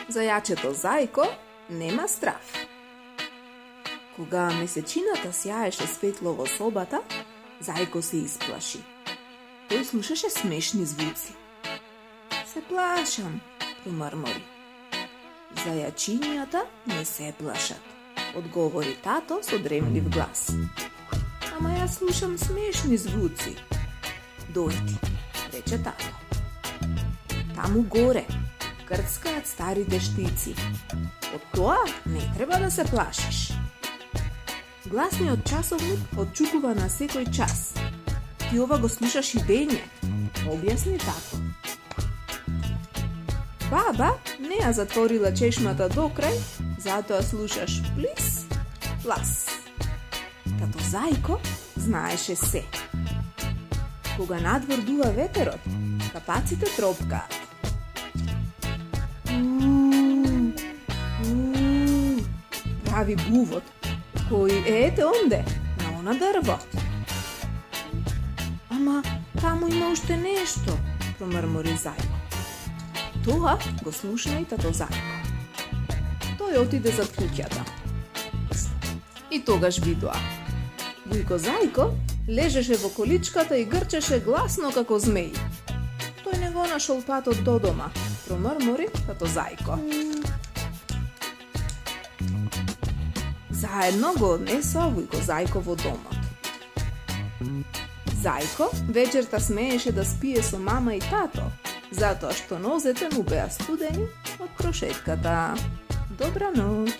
Зајачето Зајко нема страв. Кога месечината сјаеше светло во собата, Зајко се исплаши. Тој слушаше смешни звуци. Се плашам, промрмори. Зајачињата не се плашат, одговори тато со дремлив глас. Ама јас слушам смешни звуци. Дојди, рече тато. Таму горе крцкаат старите штици. Од тоа не треба да се плашиш. Гласниот часовник отчукува на секој час. Ти ова го слушаш и дење, објасни тато. Баба не ја затворила чешмата до крај, затоа слушаш плис, плас. Тато Зајко знаеше се. Кога надвор дува ветерот, капаците тропкаат. Прави бувот, кој ете онде, на она дрво. Ама таму има уште нешто, промрмори Зајко. Тоа го слушна и тато Зајко. Тој отиде зад куќата. И тогаш видоа. Вујко Зајко лежеше во количката и грчеше гласно како змеј. Тој не го нашол патот до дома, промрмори тато Зајко. Заедно го однесоа Вујко Зајко во домот. Зајко вечерта смееше да спие со мама и тато, затоа што нозете му беа студени од прошетката. Добра ноќ!